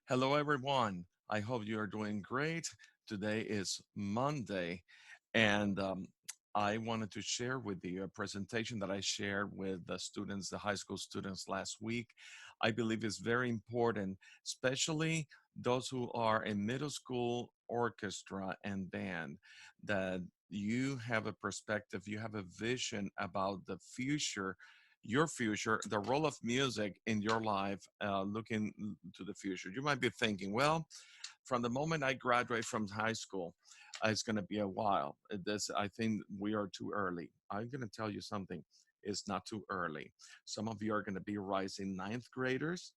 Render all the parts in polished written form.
Hello, everyone. I hope you are doing great. Today is Monday, and I wanted to share with you a presentation that I shared with the students, the high school students last week. I believe is very important, especially those who are in middle school orchestra and band, that you have a perspective, you have a vision about the future, your future, the role of music in your life, looking to the future. You might be thinking, well, from the moment I graduate from high school, it's going to be a while. This, I think we are too early. I'm going to tell you something. It's not too early. Some of you are going to be rising ninth graders.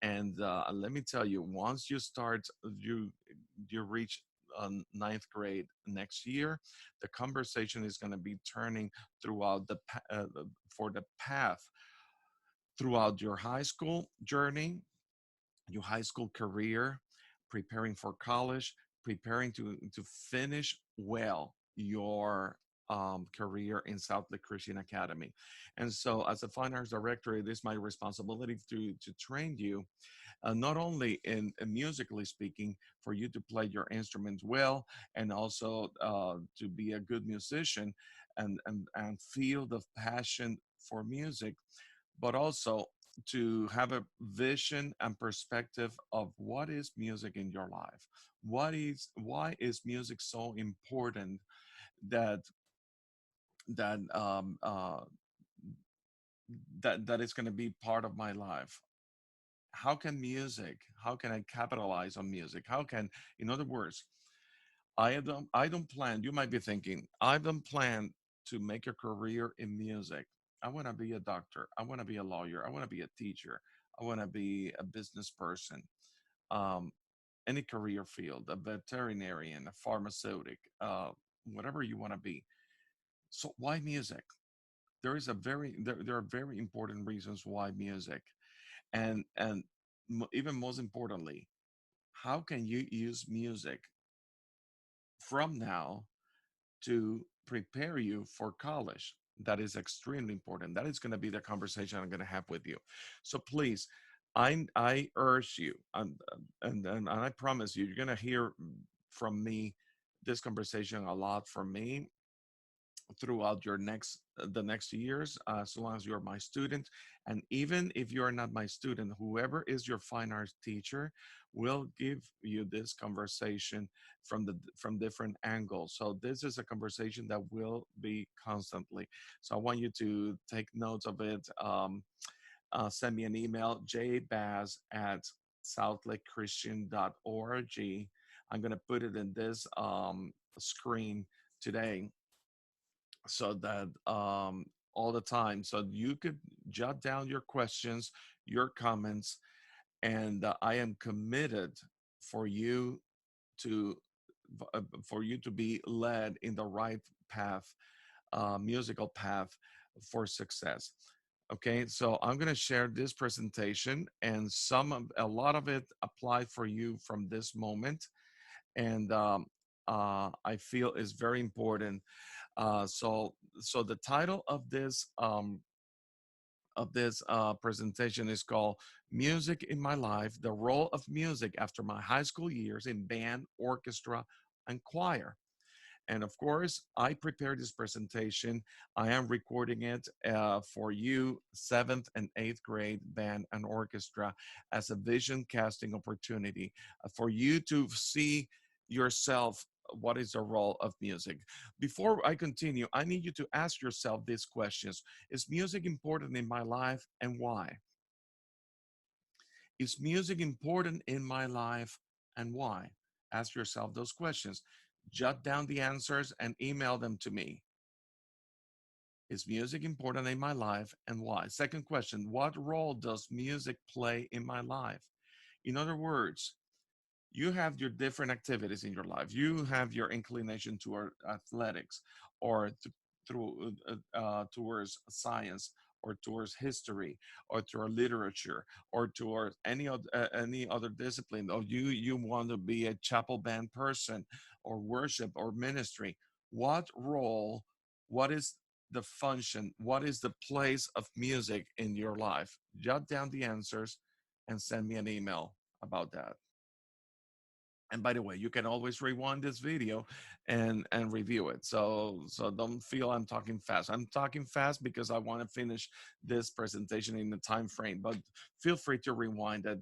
And let me tell you, once you start, you reach ninth grade next year, the conversation is going to be turning throughout for the path throughout your high school journey, your high school career, preparing for college, preparing to finish well your career in South Lake Christian Academy. And so, as a fine arts director, it is my responsibility to train you, not only in musically speaking, for you to play your instrument well, and also to be a good musician and feel the passion for music, but also to have a vision and perspective of what is music in your life. Why is music so important that that that is going to be part of my life? How can I capitalize on music? How can, in other words, I don't plan, you might be thinking, I don't plan to make a career in music. I want to be a doctor. I want to be a lawyer. I want to be a teacher. I want to be a business person. Um, any career field, a veterinarian, a pharmaceutic, whatever you want to be. So why music? There are very important reasons why music, and even most importantly, how can you use music from now to prepare you for college? That is extremely important. That is going to be the conversation I'm going to have with you. So please, I urge you, and I promise you, you're going to hear from me this conversation a lot from me throughout your next the next years, as long as you're my student. And even if you're not my student, whoever is your fine arts teacher will give you this conversation from different angles. So this is a conversation that will be constantly. So I want you to take notes of it. Send me an email, jbas at southlakechristian.org. I'm going to put it in this screen today, so that all the time, so you could jot down your questions, your comments, and I am committed for you to for you to be led in the right path, musical path for success. Okay, so I'm going to share this presentation, and a lot of it apply for you from this moment, and I feel is very important. So the title of this presentation is called "Music in My Life: The Role of Music After My High School Years in Band, Orchestra, and Choir." And of course, I prepared this presentation. I am recording it for you, seventh and eighth grade band and orchestra, as a vision casting opportunity for you to see yourself what is the role of music. Before I continue, I need you to ask yourself these questions. Is music important in my life, and why? Is music important in my life, and why? Ask yourself those questions. Jot down the answers and email them to me. Is music important in my life, and why? Second question, what role does music play in my life? In other words, you have your different activities in your life. You have your inclination toward athletics, or towards science, or towards history, or toward literature, or towards any other discipline. Or you want to be a chapel band person, or worship, or ministry. What role? What is the function? What is the place of music in your life? Jot down the answers and send me an email about that. And by the way, you can always rewind this video and review it. So don't feel I'm talking fast. I'm talking fast because I want to finish this presentation in the time frame. But feel free to rewind it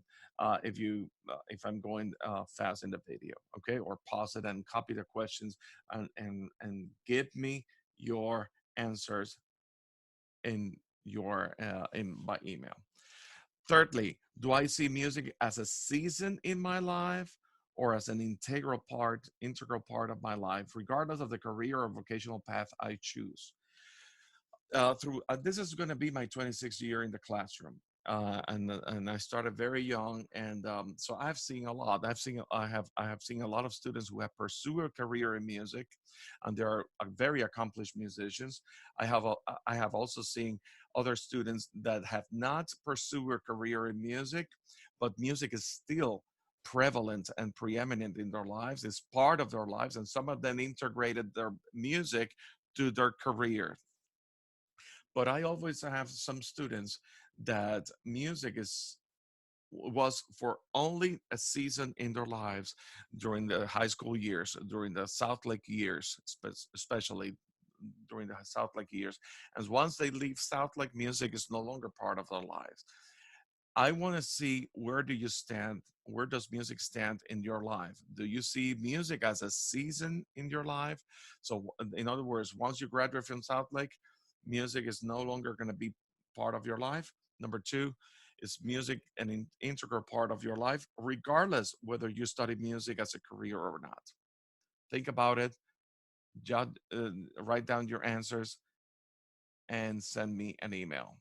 if I'm going fast in the video, okay? Or pause it and copy the questions and give me your answers in your in by email. Thirdly, do I see music as a season in my life or as an integral part of my life, regardless of the career or vocational path I choose? Through This is going to be my 26th year in the classroom, and I started very young, and so I've seen a lot. I have seen a lot of students who have pursued a career in music, and they are very accomplished musicians. I have also seen other students that have not pursued a career in music, but music is still prevalent and preeminent in their lives. It's part of their lives, and some of them integrated their music to their career. But I always have some students that music is was for only a season in their lives during the high school years, during the South Lake years, especially during the South Lake years. And once they leave South Lake, music is no longer part of their lives. I want to see, where do you stand? Where does music stand in your life? Do you see music as a season in your life? So, in other words, once you graduate from South Lake, music is no longer going to be part of your life. Number two, is music an integral part of your life, regardless whether you study music as a career or not? Think about it, jot, write down your answers, and send me an email.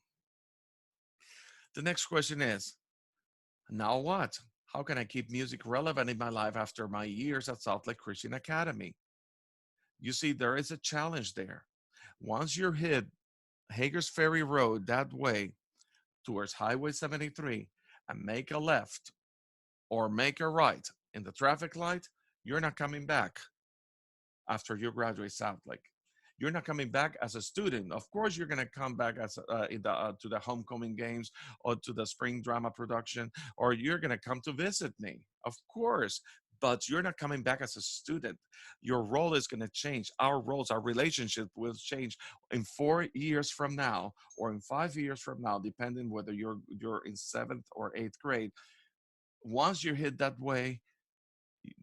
The next question is, now what? How can I keep music relevant in my life after my years at South Lake Christian Academy? You see, there is a challenge there. Once you're hit Hager's Ferry Road that way towards Highway 73 and make a left or make a right in the traffic light, you're not coming back after you graduate South Lake. You're not coming back as a student. Of course, you're going to come back to the homecoming games or to the spring drama production, or you're going to come to visit me, of course. But you're not coming back as a student. Your role is going to change. Our roles, our relationship will change in 4 years from now, or in 5 years from now, depending whether you're in seventh or eighth grade. Once you hit that way,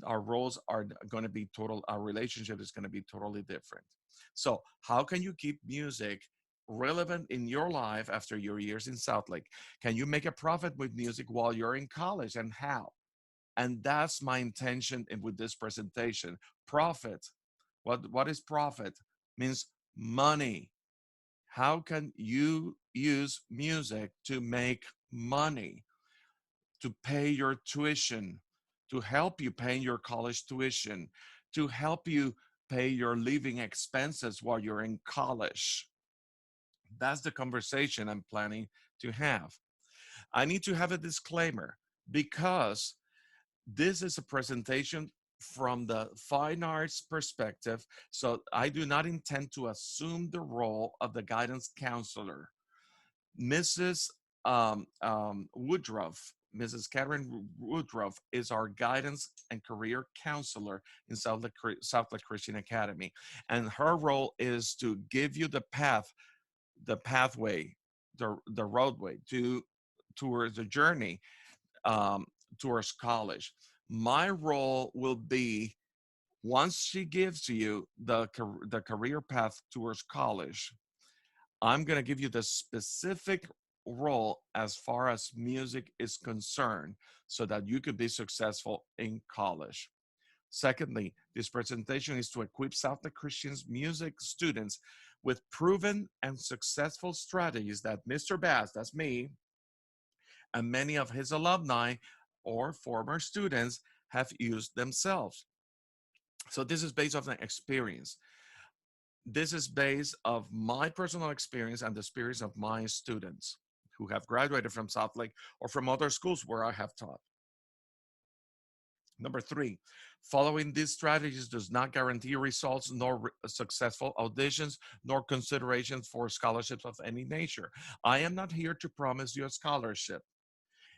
our roles are going to be total, our relationship is going to be totally different. So how can you keep music relevant in your life after your years in South Lake? Can you make a profit with music while you're in college, and how? And that's my intention with this presentation. Profit. What is profit? Means money. How can you use music to make money, to pay your tuition, to help you pay your college tuition, to help you pay your living expenses while you're in college? That's the conversation I'm planning to have. I need to have a disclaimer because this is a presentation from the fine arts perspective. So I do not intend to assume the role of the guidance counselor. Mrs. Woodruff, Mrs. Catherine Woodruff, is our guidance and career counselor in South Lake Christian Academy. And her role is to give you the pathway, the roadway towards the journey um, towards college. My role will be, once she gives you the career path towards college, I'm going to give you the specific role as far as music is concerned so that you could be successful in college. Secondly, this presentation is to equip South Lake Christian's music students with proven and successful strategies that Mr. Bass, that's me, and many of his alumni or former students have used themselves. So this is based on experience. This is based of my personal experience and the experience of my students who have graduated from South Lake or from other schools where I have taught. Number three, following these strategies does not guarantee results nor successful auditions nor considerations for scholarships of any nature. I am not here to promise you a scholarship.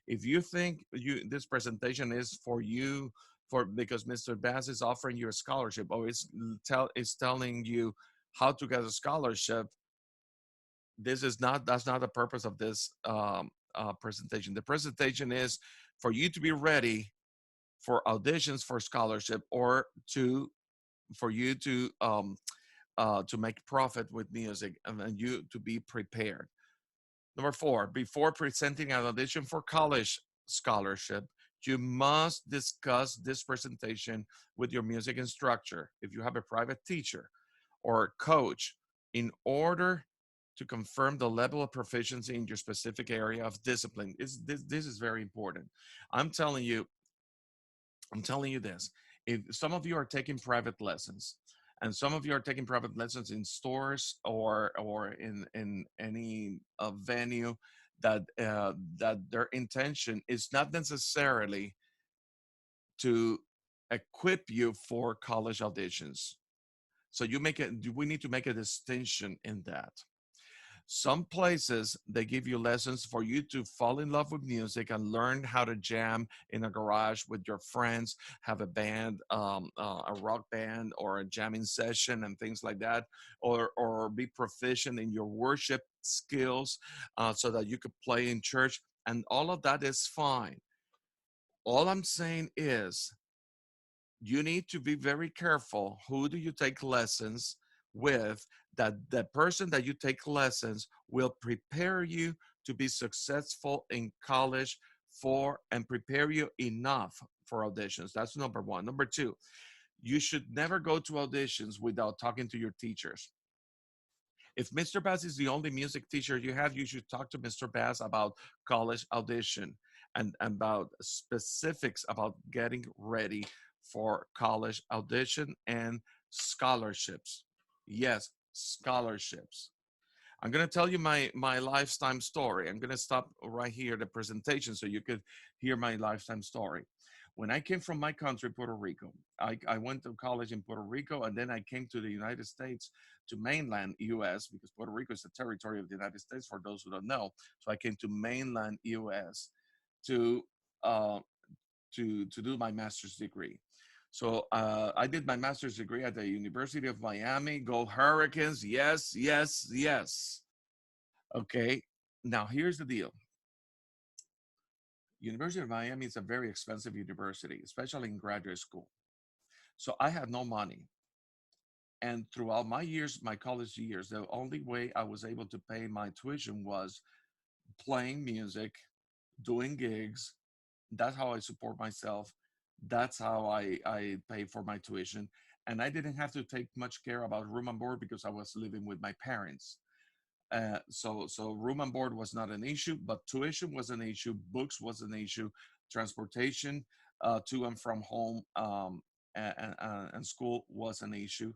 If you think this presentation is for you for because Mr. Bass is offering you a scholarship or is telling you how to get a scholarship, this is not that's not the purpose of this presentation. The presentation is for you to be ready for auditions for scholarship or for you to make profit with music and you to be prepared. Number four, before presenting an audition for college scholarship, you must discuss this presentation with your music instructor if you have a private teacher or coach in order to confirm the level of proficiency in your specific area of discipline. This is very important. I'm telling you, I'm telling you this. If some of you are taking private lessons, and some of you are taking private lessons in stores or in any venue that their intention is not necessarily to equip you for college auditions. So you make it. We need to make a distinction in that. Some places they give you lessons for you to fall in love with music and learn how to jam in a garage with your friends, have a band, a rock band, or a jamming session and things like that, or be proficient in your worship skills so that you could play in church. And all of that is fine. All I'm saying is you need to be very careful who do you take lessons with, that the person that you take lessons will prepare you to be successful in college for and prepare you enough for auditions. That's number one. Number two, you should never go to auditions without talking to your teachers. If Mr. Bass is the only music teacher you have, you should talk to Mr. Bass about college audition and about specifics about getting ready for college audition and scholarships. Yes, scholarships. I'm going to tell you my lifetime story. I'm going to stop right here the presentation so you could hear my lifetime story. When I came from my country, Puerto Rico, I went to college in Puerto Rico, and then I came to the United States, to mainland US, because Puerto Rico is a territory of the United States for those who don't know. So I came to mainland US to uh, to do my master's degree. So I did my master's degree at the University of Miami. Go Hurricanes! Yes, yes, yes. Okay. Now here's the deal. University of Miami is a very expensive university, especially in graduate school. So I had no money. And throughout my years, my college years, the only way I was able to pay my tuition was playing music, doing gigs. That's how I support myself. That's how I pay for my tuition. And I didn't have to take much care about room and board because I was living with my parents. So room and board was not an issue, but tuition was an issue, books was an issue, transportation to and from home and school was an issue.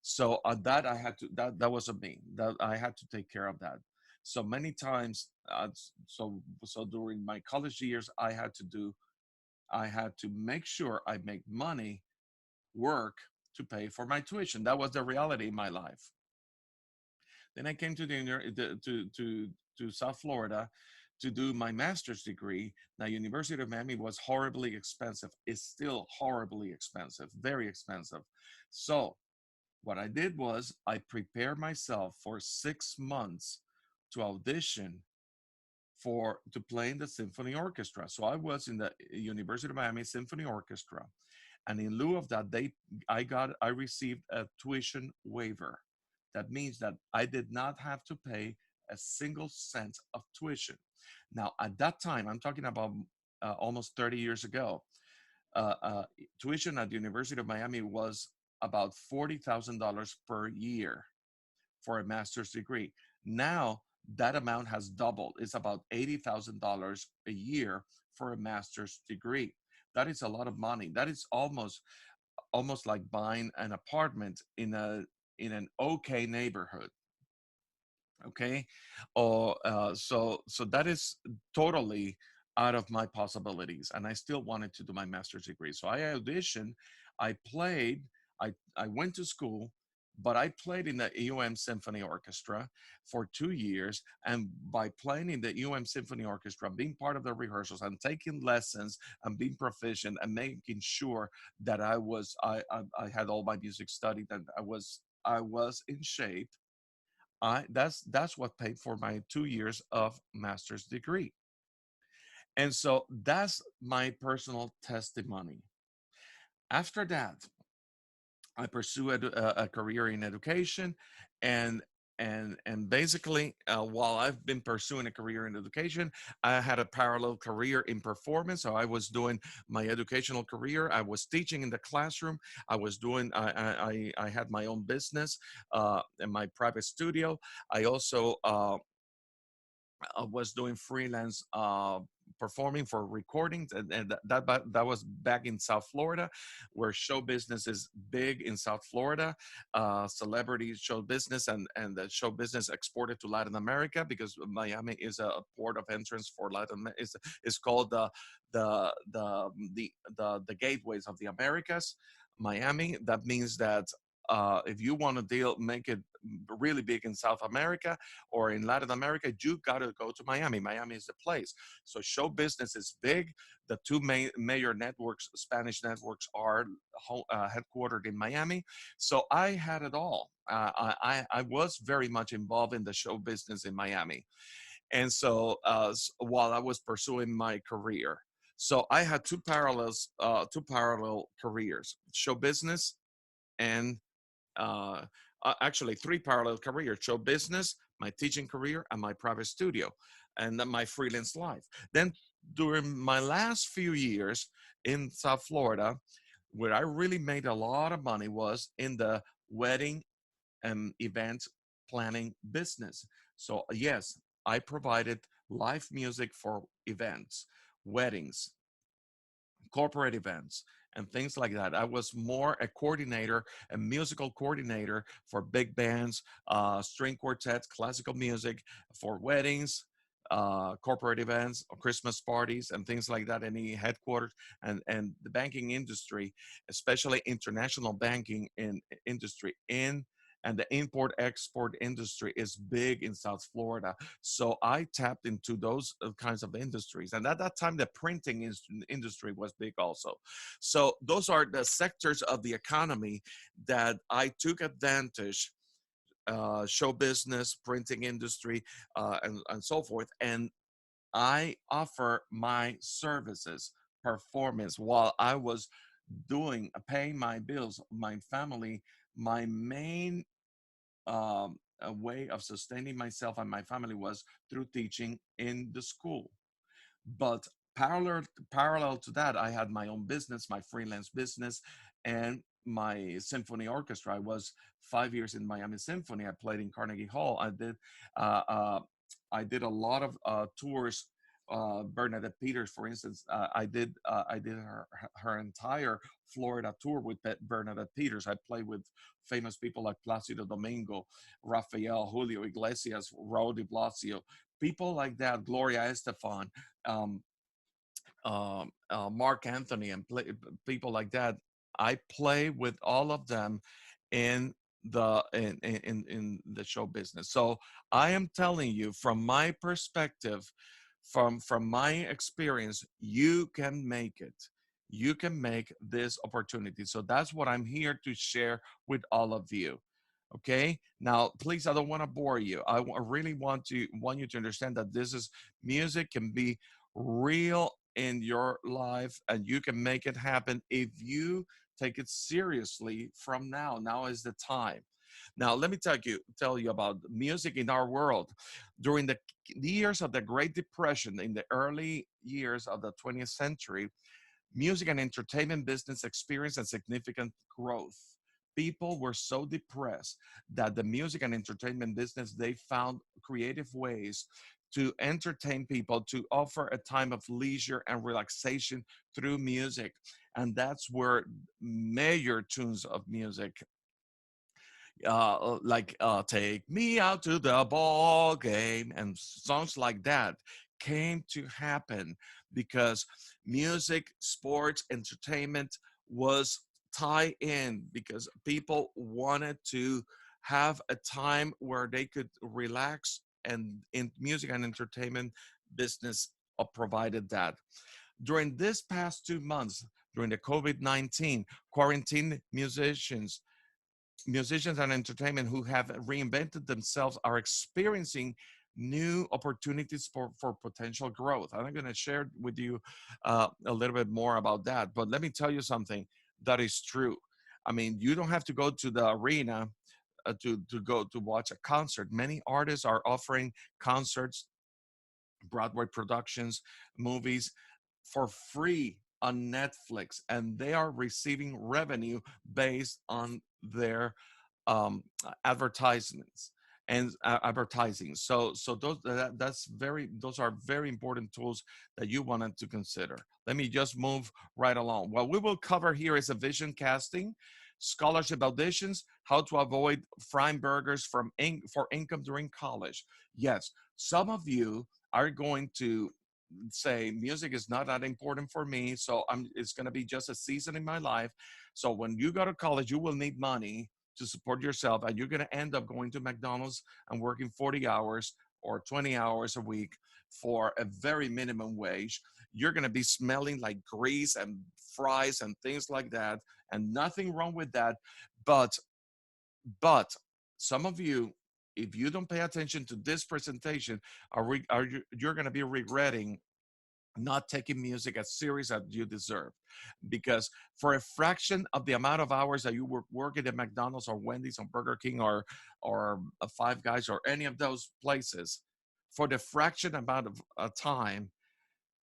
So that I had to that was a me that I had to take care of that. So many times, so during my college years, I had to make sure I make money, work to pay for my tuition. That was the reality in my life. Then I came to to South Florida to do my master's degree. Now, University of Miami was horribly expensive. It's still horribly expensive, very expensive. So what I did was I prepared myself for 6 months to audition for to play in the symphony orchestra. So I was in the University of Miami Symphony Orchestra, and in lieu of that, I received a tuition waiver. That means that I did not have to pay a single cent of tuition. Now, at that time, I'm talking about almost 30 years ago. Uh, uh, Tuition at the University of Miami was about $40,000 per year for a master's degree. Now that amount has doubled. It's about $80,000 a year for a master's degree. That is a lot of money. That is almost like buying an apartment in an okay neighborhood. Okay, or so that is totally. out of my possibilities, and I still wanted to do my master's degree. So I auditioned, I played, I went to school, but I played in the Symphony Orchestra for 2 years. And by playing in the Symphony Orchestra, being part of the rehearsals and taking lessons and being proficient and making sure that I had all my music studied and I was in shape. That's what paid for my 2 years of master's degree. And so that's my personal testimony. After that, I pursued a career in education, and and basically, while I've been pursuing a career in education, I had a parallel career in performance. So I was doing my educational career. I was teaching in the classroom. I was doing. I had my own business in my private studio. I also was doing freelance performing for recordings, and that was back in South Florida, where show business is big in South Florida. Celebrity show business and the show business exported to Latin America, because Miami is a port of entrance for Latin. Is called the gateways of the Americas. Miami. That means that if you want to make it really big in South America or in Latin America, you got to go to Miami. Miami is the place. So show business is big. The two main major networks, Spanish networks, are headquartered in Miami. So I had it all. I was very much involved in the show business in Miami, and so while I was pursuing my career, so I had two parallel careers: show business and uh, actually three parallel careers: show business, my teaching career, and my private studio, and then my freelance life. Then during my last few years in South Florida, where I really made a lot of money was in the wedding and event planning business. So yes, I provided live music for events, weddings, corporate events, and things like that. I was more a coordinator, a musical coordinator for big bands, string quartets, classical music for weddings, corporate events, or Christmas parties, and things like that. Any headquarters and the banking industry, especially international banking industry in and the import export industry is big in South Florida. So I tapped into those kinds of industries. And at that time, the printing industry was big also. So those are the sectors of the economy that I took advantage: show business, printing industry, and so forth. And I offer my services, performance, while I was paying my bills, my family. My main a way of sustaining myself and my family was through teaching in the school. But parallel to that, I had my own business, my freelance business, and my symphony orchestra. I was 5 years in Miami Symphony. I played in Carnegie Hall. Uh, uh, I did a lot of tours. Bernadette Peters, for instance, I did her entire Florida tour with Bernadette Peters. I played with famous people like Placido Domingo, Rafael, Julio Iglesias, Raul de Blasio, people like that, Gloria Estefan, um, Mark Anthony, and people like that. I play with all of them in in the show business. So I am telling you from my perspective, from my experience, you can make it. You can make this opportunity. So that's what I'm here to share with all of you. Okay, now please, I don't want to bore you. Really want you to understand that this is music can be real in your life, and you can make it happen if you take it seriously. From now is the time. Now let me tell you about music in our world. During the years of the Great Depression, in the early years of the 20th century, music and entertainment business experienced a significant growth. People were so depressed that the music and entertainment business, they found creative ways to entertain people, to offer a time of leisure and relaxation through music. And that's where major tunes of music, like "Take Me Out to the Ball Game" and songs like that, came to happen because music, sports, entertainment was tied in because people wanted to have a time where they could relax, and in music and entertainment business provided that. During this past 2 months, during the COVID-19 quarantine, musicians and entertainment who have reinvented themselves are experiencing new opportunities for potential growth. I'm going to share with you a little bit more about that. But let me tell you something that is true. I mean, you don't have to go to the arena to go to watch a concert. Many artists are offering concerts, Broadway productions, movies for free on Netflix, and they are receiving revenue based on their advertisements and advertising. So those are very important tools that you wanted to consider. Let me just move right along. What we will cover here is a vision casting, scholarship auditions, how to avoid frying burgers for income during college. Yes, some of you are going to say music is not that important for me, so it's going to be just a season in my life. So when you go to college, you will need money to support yourself, and you're going to end up going to McDonald's and working 40 hours or 20 hours a week for a very minimum wage. You're going to be smelling like grease and fries and things like that, and nothing wrong with that. But but some of you, if you don't pay attention to this presentation, you're going to be regretting not taking music as serious as you deserve, because for a fraction of the amount of hours that you were working at McDonald's or Wendy's or Burger King or Five Guys or any of those places, for the fraction amount of time,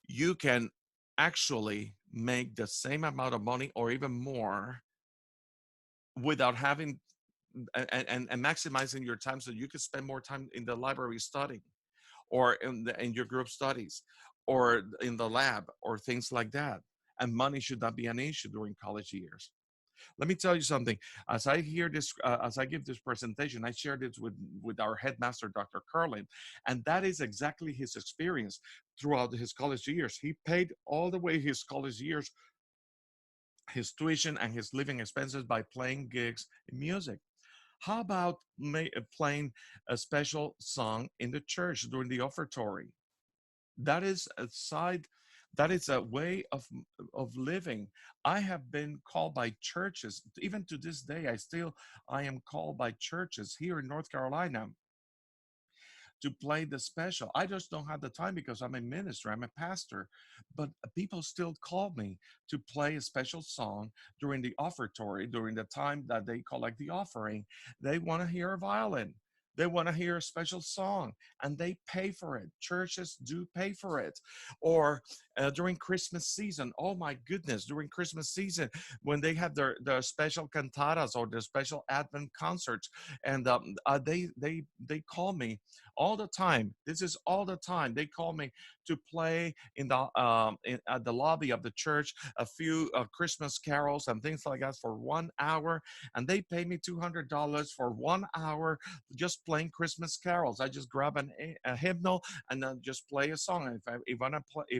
you can actually make the same amount of money or even more without having and maximizing your time so you can spend more time in the library studying, or in your group studies, or in the lab, or things like that. And money should not be an issue during college years. Let me tell you something. As I give this presentation, I shared it with our headmaster, Dr. Carlin, and that is exactly his experience throughout his college years. He paid all the way his college years, his tuition and his living expenses by playing gigs in music. How about playing a special song in the church during the offertory? That is a side, that is a way of living. I have been called by churches, even to this day. I am called by churches here in North Carolina to play the special. I just don't have the time because I'm a minister, I'm a pastor. But people still call me to play a special song during the offertory, during the time that they collect the offering. They want to hear a violin. They want to hear a special song, and they pay for it. Churches do pay for it. Or during Christmas season, oh my goodness, during Christmas season, when they have their special cantatas or their special Advent concerts, and they call me all the time. This is all the time. They call me to play at the lobby of the church a few Christmas carols and things like that for 1 hour, and they pay me $200 for 1 hour just playing Christmas carols. I just grab a hymnal and then just play a song. And if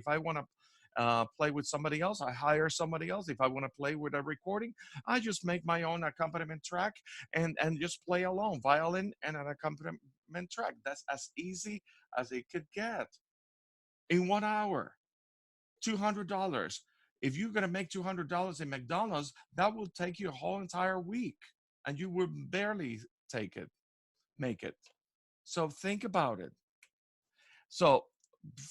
I want to play with somebody else, I hire somebody else. If I want to play with a recording, I just make my own accompaniment track and just play along, violin and an accompaniment track. That's as easy as it could get in 1 hour. $200. If you're gonna make $200 in McDonald's, that will take you a whole entire week, and you will barely take it, make it. So think about it. So,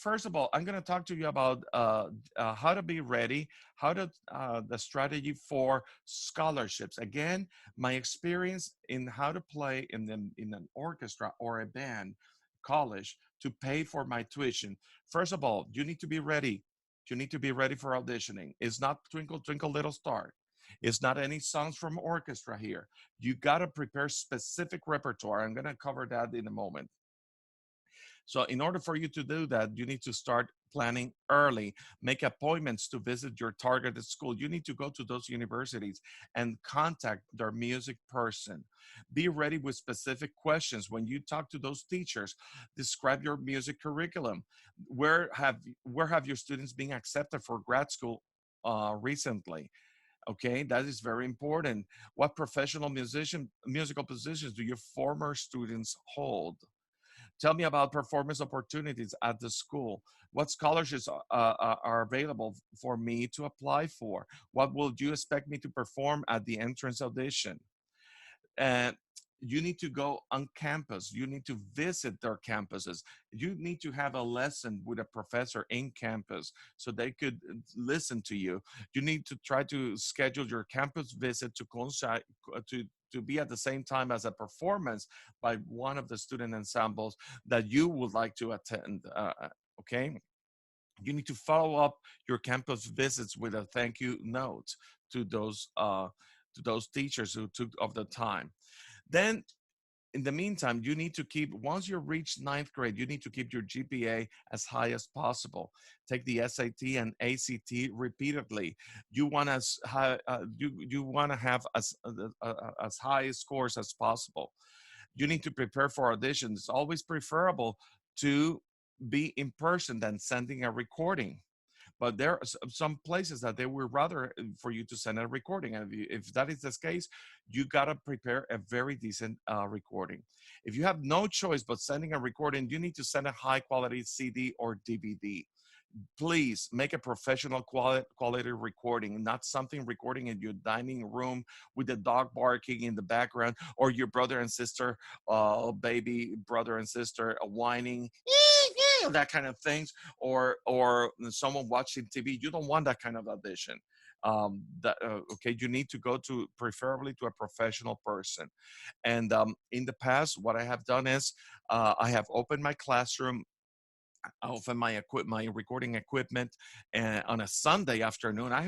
first of all, I'm going to talk to you about how to be ready, the strategy for scholarships. Again, my experience in how to play in an orchestra or a band, college, to pay for my tuition. First of all, you need to be ready. You need to be ready for auditioning. It's not Twinkle Twinkle Little Star. It's not any songs from orchestra here. You got to prepare specific repertoire. I'm going to cover that in a moment. So in order for you to do that, you need to start planning early. Make appointments to visit your targeted school. You need to go to those universities and contact their music person. Be ready with specific questions when you talk to those teachers. Describe your music curriculum. Where have your students been accepted for grad school recently? Okay, that is very important. What professional musical positions do your former students hold? Tell me about performance opportunities at the school. What scholarships are available for me to apply for? What will you expect me to perform at the entrance audition? And you need to go on campus. You need to visit their campuses. You need to have a lesson with a professor in campus so they could listen to you. You need to try to schedule your campus visit to coincide to be at the same time as a performance by one of the student ensembles that you would like to attend. Okay, you need to follow up your campus visits with a thank you note to those teachers who took of the time. Then in the meantime, you need to keep, once you reach ninth grade, you need to keep your GPA as high as possible. Take the SAT and ACT repeatedly. You want as high, you want to have as high scores as possible. You need to prepare for auditions. It's always preferable to be in person than sending a recording, but there are some places that they would rather for you to send a recording. And if that is the case, you got to prepare a very decent recording. If you have no choice but sending a recording, you need to send a high quality CD or DVD. Please make a professional quality recording, not something recording in your dining room with the dog barking in the background, or your brother and sister, baby brother and sister whining, that kind of things, or someone watching TV. You don't want that kind of audition. Okay, you need to go to, preferably to a professional person. And in the past, what I have done is I have opened my classroom, often my recording equipment, and on a Sunday afternoon, I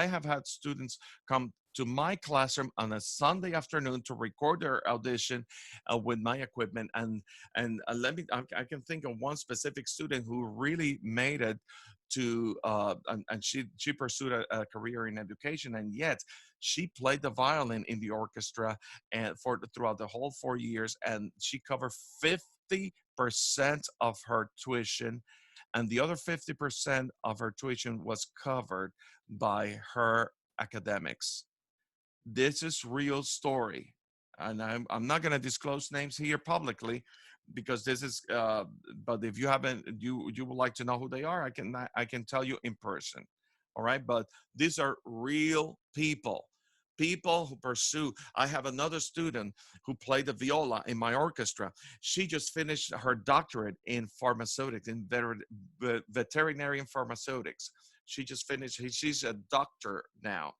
have had students come to my classroom on a Sunday afternoon to record their audition with my equipment. And I can think of one specific student who really made it to and she pursued a career in education, and yet she played the violin in the orchestra and for throughout the whole 4 years, and she covered 50% of her tuition, and the other 50% of her tuition was covered by her academics. This is real story, and I'm not going to disclose names here publicly because this is but if you haven't, you would like to know who they are, I can tell you in person. All right, but these are real people who pursue. I have another student who played the viola in my orchestra. She just finished her doctorate in pharmaceutics, in veterinary pharmaceutics. She just finished, she's a doctor now,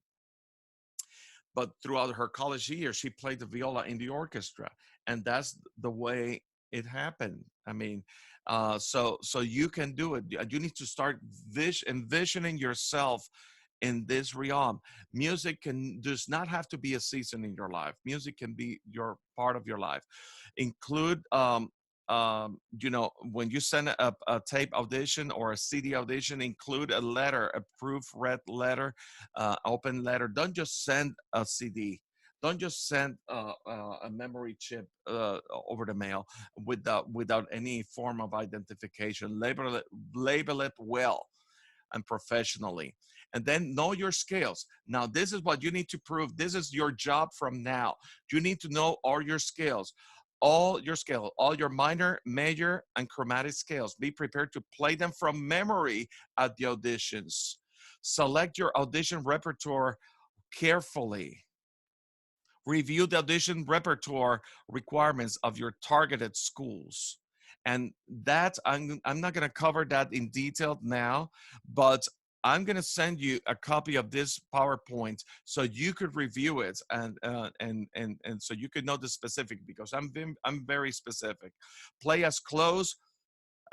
but throughout her college years, she played the viola in the orchestra, and that's the way it happened. I mean, so you can do it. You need to start envisioning yourself in this realm. Music does not have to be a season in your life. Music can be your part of your life. Include when you send a tape audition or a CD audition, include a letter, a proofread letter, open letter. Don't just send a CD. Don't just send a memory chip over the mail without any form of identification. Label it well and professionally. And then know your scales. Now, this is what you need to prove. This is your job from now. You need to know all your minor, major, and chromatic scales. Be prepared to play them from memory at the auditions. Select your audition repertoire carefully. Review the audition repertoire requirements of your targeted schools. And that, I'm not going to cover that in detail now, but I'm going to send you a copy of this PowerPoint so you could review it, and so you could know the specific, because I'm very specific. Play as close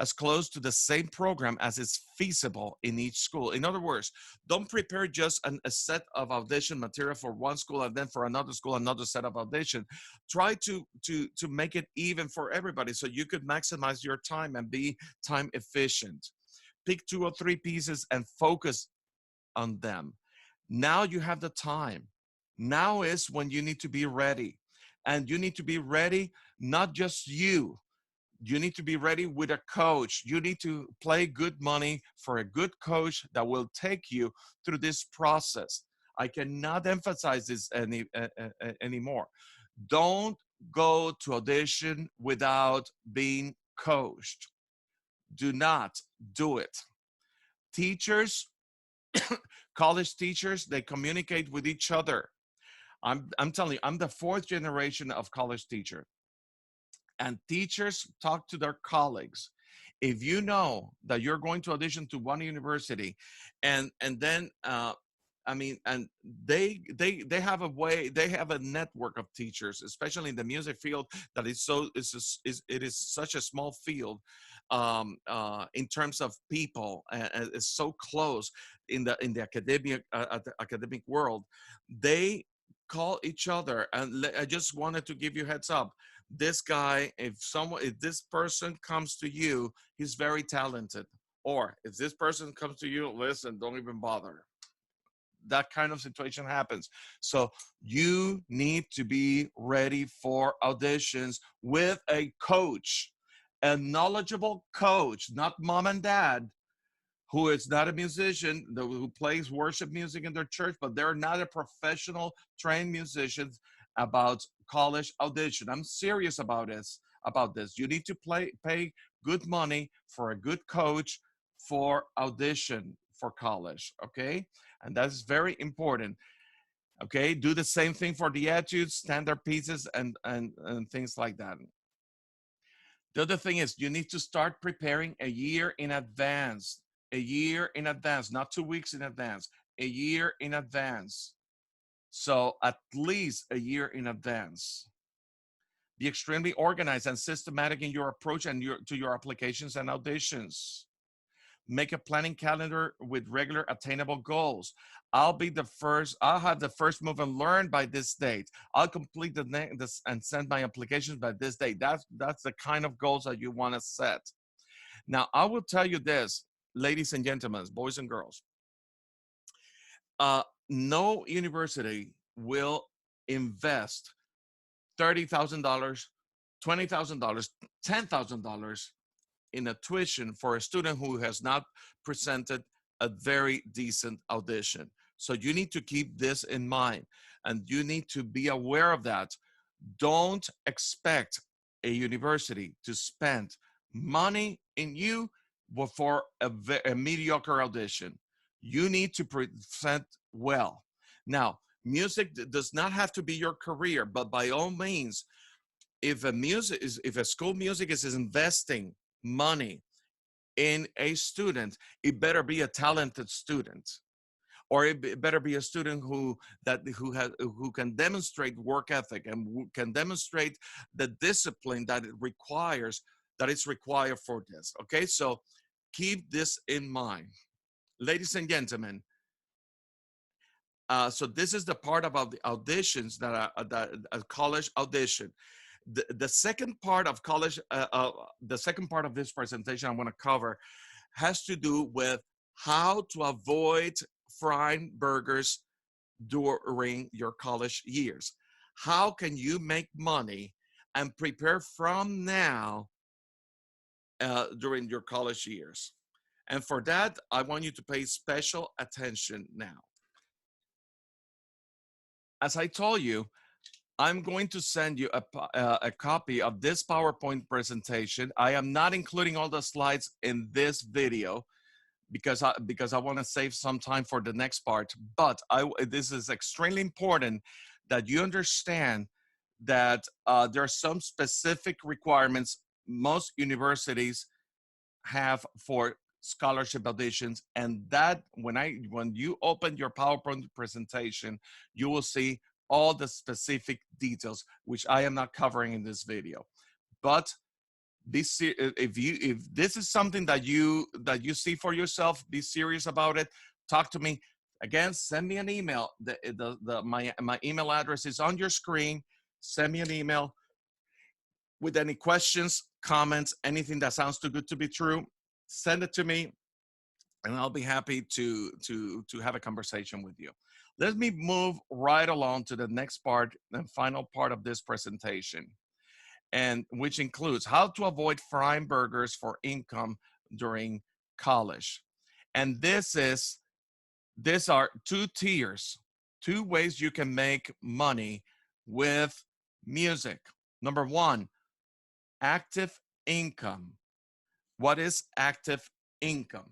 as close to the same program as is feasible in each school. In other words, don't prepare just a set of audition material for one school and then for another school another set of audition. Try to make it even for everybody so you could maximize your time and be time efficient. Pick 2 or 3 pieces and focus on them. Now you have the time. Now is when you need to be ready. And you need to be ready, not just you. You need to be ready with a coach. You need to play good money for a good coach that will take you through this process. I cannot emphasize this anymore. Don't go to audition without being coached. Do not do it. Teachers, college teachers, they communicate with each other. I'm telling you, I'm the 4th generation of college teacher, and teachers talk to their colleagues. If you know that you're going to audition to one university, and then I mean, and they have a way, they have a network of teachers, especially in the music field, that is so it is such a small field in terms of people, and it's so close in the academic world. They call each other, and I just wanted to give you heads up. This guy, if this person comes to you, he's very talented. Or if this person comes to you, listen, don't even bother. That kind of situation happens. So you need to be ready for auditions with a coach, a knowledgeable coach, not mom and dad, who is not a musician, who plays worship music in their church, but they're not a professional trained musician about college audition. I'm serious about this. About this, you need to pay good money for a good coach for audition for college. Okay, and that's very important. Okay, do the same thing for the etudes, standard pieces, and things like that. The other thing is you need to start preparing a year in advance. A year in advance, not 2 weeks in advance, a year in advance. So at least a year in advance. Be extremely organized and systematic in your approach and to your applications and auditions. Make a planning calendar with regular attainable goals. I'll have the first move and learn by this date. I'll complete this and send my applications by this date. That's the kind of goals that you want to set. Now, I will tell you this, ladies and gentlemen, boys and girls. No university will invest $30,000, $20,000, $10,000 in a tuition for a student who has not presented a very decent audition. So you need to keep this in mind, and you need to be aware of that. Don't expect a university to spend money in you for a mediocre audition. You need to present well. Now, music does not have to be your career, but by all means, if a school music is investing money in a student, it better be a talented student, or it better be a student who can demonstrate work ethic and can demonstrate the discipline that is required for this. Okay, so keep this in mind, ladies and gentlemen. So this is the part about the auditions that a college audition. The second part of college, the second part of this presentation I want to cover has to do with how to avoid frying burgers during your college years. How can you make money and prepare from now during your college years? And for that, I want you to pay special attention now. As I told you, I'm going to send you a copy of this PowerPoint presentation. I am not including all the slides in this video because I want to save some time for the next part. But this is extremely important that you understand that there are some specific requirements most universities have for scholarship auditions, and that when you open your PowerPoint presentation, you will see all the specific details, which I am not covering in this video. But if this is something that you see for yourself, be serious about it. Talk to me. Again, send me an email. My email address is on your screen. Send me an email with any questions, comments, anything that sounds too good to be true. Send it to me, and I'll be happy to have a conversation with you. Let me move right along to the next part and final part of this presentation, and which includes how to avoid frying burgers for income during college. And these are two tiers, two ways you can make money with music. Number one, active income. What is active income?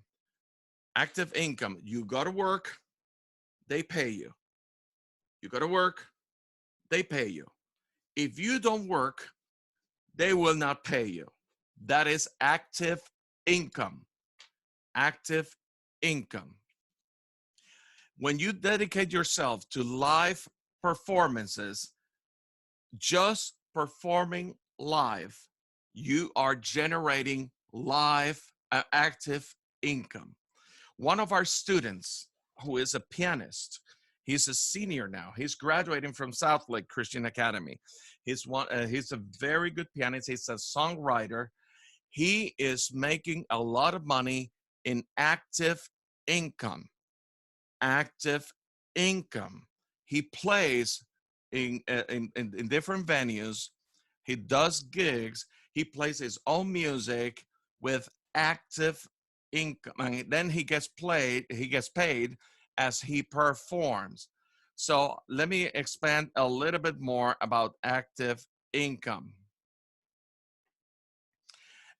Active income, you go to work, they pay you. You go to work, they pay you. If you don't work, they will not pay you. That is active income. Active income. When you dedicate yourself to live performances, just performing live, you are generating live active income. One of our students, who is a pianist, he's a senior now. He's graduating from Southlake Christian Academy. He's a very good pianist. He's a songwriter. He is making a lot of money in active income. Active income. He plays in different venues. He does gigs. He plays his own music with active income. And then he gets paid as he performs. So let me expand a little bit more about active income.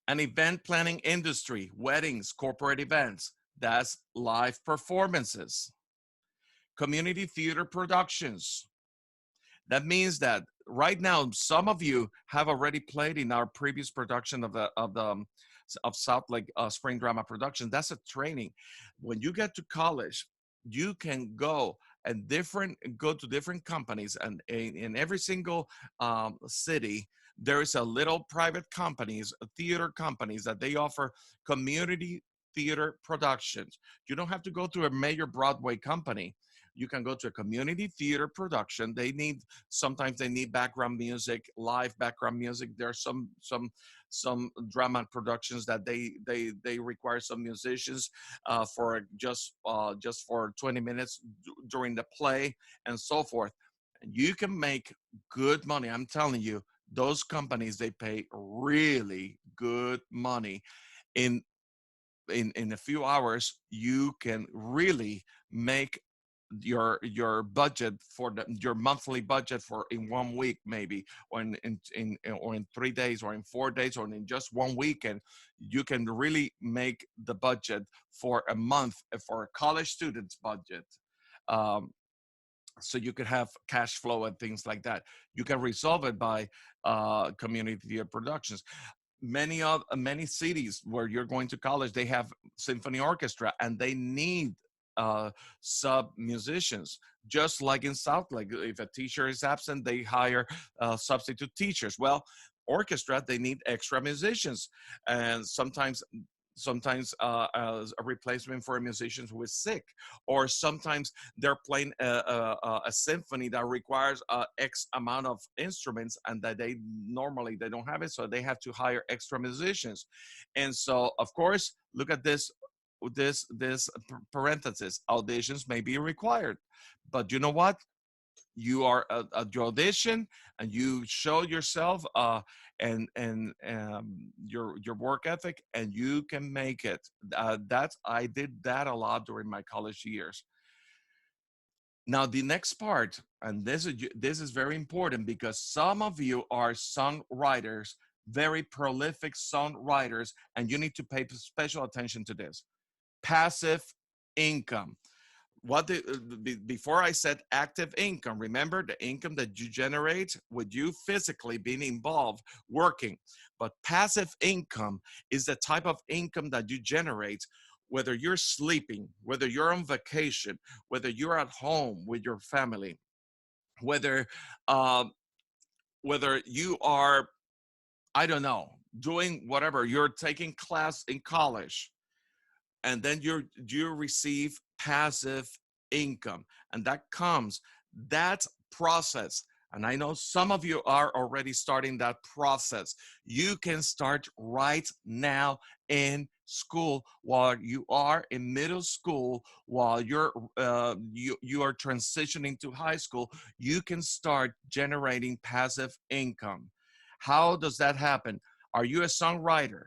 An event planning industry, weddings, corporate events, that's live performances. Community theater productions. That means that right now, some of you have already played in our previous production of South Lake Spring Drama Production. That's a training. When you get to college, you can go to different companies, and in every single city, there is a little private companies, theater companies that they offer community theater productions. You don't have to go to a major Broadway company. You can go to a community theater production. Sometimes they need background music, live background music. There's some drama productions that they require some musicians for just for 20 minutes during the play and so forth. And you can make good money. I'm telling you, those companies, they pay really good money. In in a few hours, you can really make your budget your monthly budget for in 1 week, maybe, or or in 3 days, or in 4 days, or in just one weekend. You can really make the budget for a month, for a college student's budget. um, so you could have cash flow and things like that. You can resolve it by community theater productions. Many cities where you're going to college, they have symphony orchestra, and they need sub musicians. Just like in South Lake, if a teacher is absent, they hire substitute teachers. Well, orchestra, they need extra musicians, and sometimes as a replacement for a musician who is sick, or sometimes they're playing a symphony that requires X amount of instruments, and that they don't have it, so they have to hire extra musicians. And so, of course, look at this parenthesis: auditions may be required. But you know what? You are at your audition, and you show yourself and your work ethic, and you can make it. That's I did that a lot during my college years. Now the next part, and this is very important, because some of you are songwriters, very prolific songwriters, and you need to pay special attention to this: passive income. Before I said active income, remember the income that you generate with you physically being involved working. But passive income is the type of income that you generate whether you're sleeping, whether you're on vacation, whether you're at home with your family, whether um, whether you are, I don't know, doing whatever, you're taking class in college, and then you receive passive income, and that comes, that process, and I know some of you are already starting that process. You can start right now in school, while you are in middle school, while you are transitioning to high school. You can start generating passive income. How does that happen? Are you a songwriter?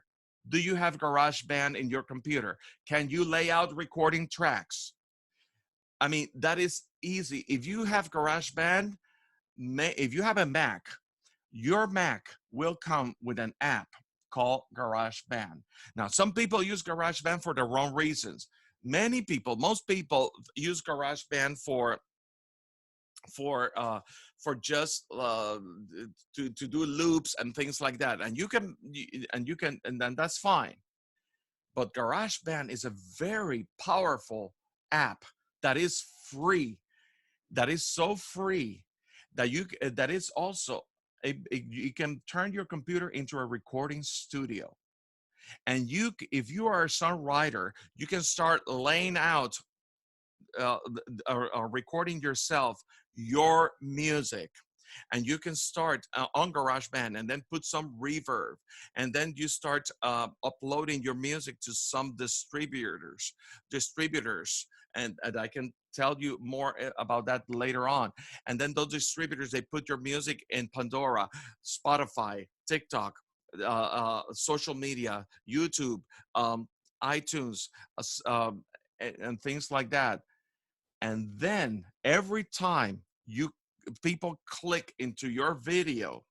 Do you have GarageBand in your computer? Can you lay out recording tracks? I mean, that is easy. If you have GarageBand, if you have a Mac, your Mac will come with an app called GarageBand. Now, some people use GarageBand for the wrong reasons. Many people, most people use GarageBand for uh, for just to do loops and things like that, and and then that's fine. But GarageBand is a very powerful app that is free, that is so free that that is also you can turn your computer into a recording studio. And if you are a songwriter, you can start laying out recording yourself your music, and you can start on GarageBand and then put some reverb, and then you start uploading your music to some distributors, and I can tell you more about that later on. And then those distributors, they put your music in Pandora, Spotify, TikTok, social media, YouTube, iTunes, and things like that. And then every time people click into your video,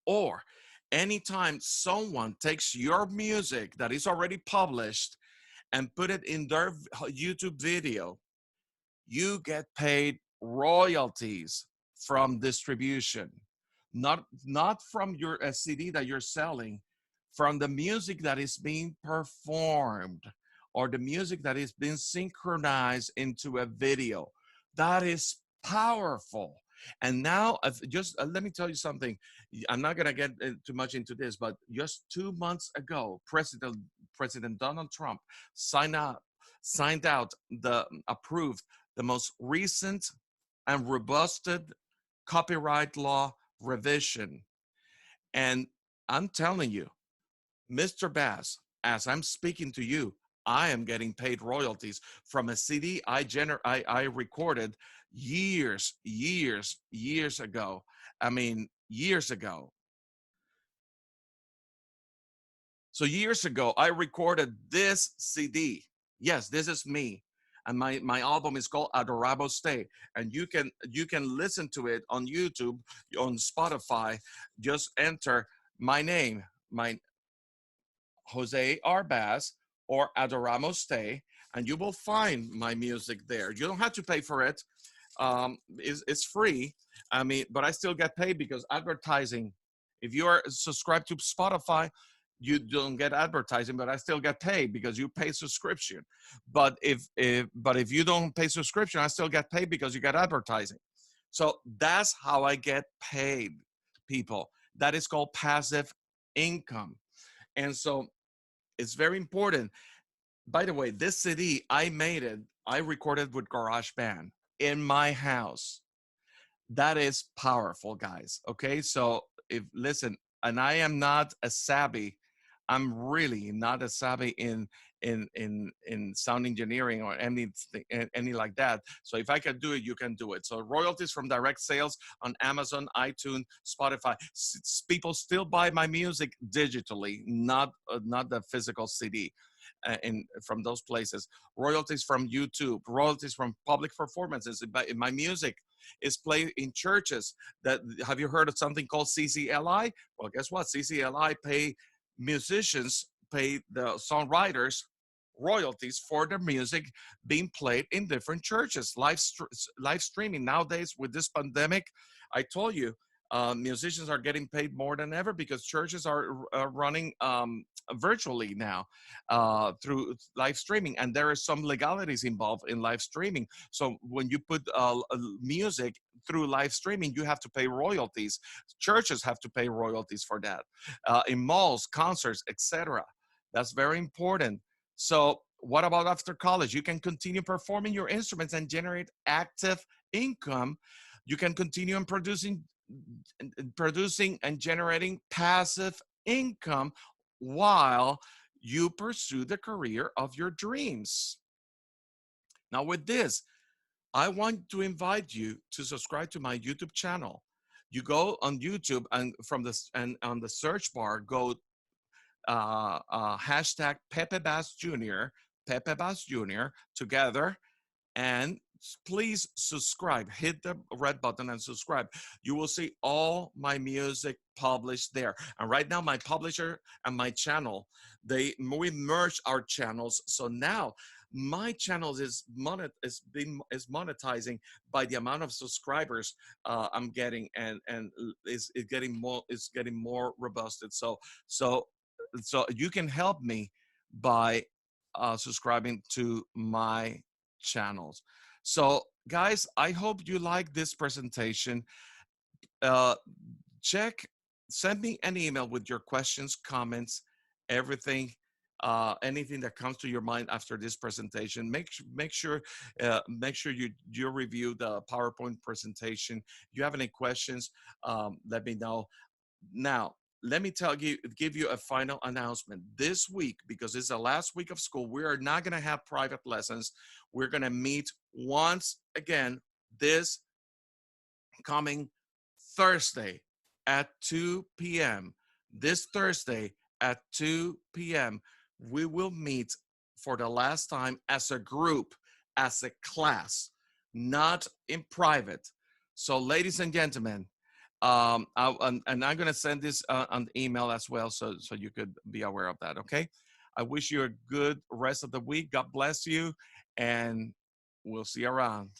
or anytime someone takes your music that is already published and put it in their YouTube video, you get paid royalties from distribution, not from your CD that you're selling, from the music that is being performed, or the music that is being synchronized into a video. That is powerful. And now, just let me tell you something. I'm not going to get too much into this, but just 2 months ago, President Donald Trump signed out approved the most recent and robusted copyright law revision. And I'm telling you, Mr. Bass, as I'm speaking to you, I am getting paid royalties from a CD I recorded years ago. I mean, years ago. So years ago, I recorded this CD. Yes, this is me. And my album is called Adorable Stay. And you can listen to it on YouTube, on Spotify. Just enter my name, my Jose Arbaz, or Adoramos Stay, and you will find my music there. You don't have to pay for it. It's free. I mean, but I still get paid because advertising. If you are subscribed to Spotify, you don't get advertising, but I still get paid because you pay subscription. But if you don't pay subscription, I still get paid because you get advertising. So that's how I get paid, people. That is called passive income. And so it's very important. By the way, this CD, I recorded with GarageBand in my house. That is powerful, guys. Okay. So listen, and I am not a savvy. I'm really not a savvy in sound engineering or any like that. So if I can do it, you can do it. So royalties from direct sales on Amazon, iTunes, Spotify. People still buy my music digitally, not the physical CD. From those places, royalties from YouTube, royalties from public performances. My music is played in churches. That have you heard of something called CCLI? Well, guess what? CCLI pay the songwriters royalties for their music being played in different churches. Live streaming nowadays with this pandemic, I told you, Musicians are getting paid more than ever because churches are running virtually now through live streaming, and there are some legalities involved in live streaming. So when you put music through live streaming, you have to pay royalties. Churches have to pay royalties for that. In malls, concerts, etc. That's very important. So what about after college? You can continue performing your instruments and generate active income. You can continue on producing and generating passive income while you pursue the career of your dreams. Now, with this, I want to invite you to subscribe to my YouTube channel. You go on YouTube and on the search bar, go hashtag Pepe Bass Jr., Pepe Bass Jr. together, and please subscribe. Hit the red button and subscribe. You will see all my music published there. And right now, my publisher and my channel, we merged our channels. So now my channel is monetizing by the amount of subscribers I'm getting, and is getting more robust. So you can help me by subscribing to my channels. So, guys, I hope you like this presentation. Uh, check, send me an email with your questions, comments, everything, anything that comes to your mind after this presentation. Make sure you review the PowerPoint presentation. If you have any questions, let me know. Now, let me give you a final announcement. This week, because it's the last week of school, we are not going to have private lessons. We're going to meet once again this coming Thursday at 2 p.m. This Thursday at 2 p.m., we will meet for the last time as a group, as a class, not in private. So, ladies and gentlemen, and I'm going to send this on email as well, so you could be aware of that. Okay. I wish you a good rest of the week. God bless you, and we'll see you around.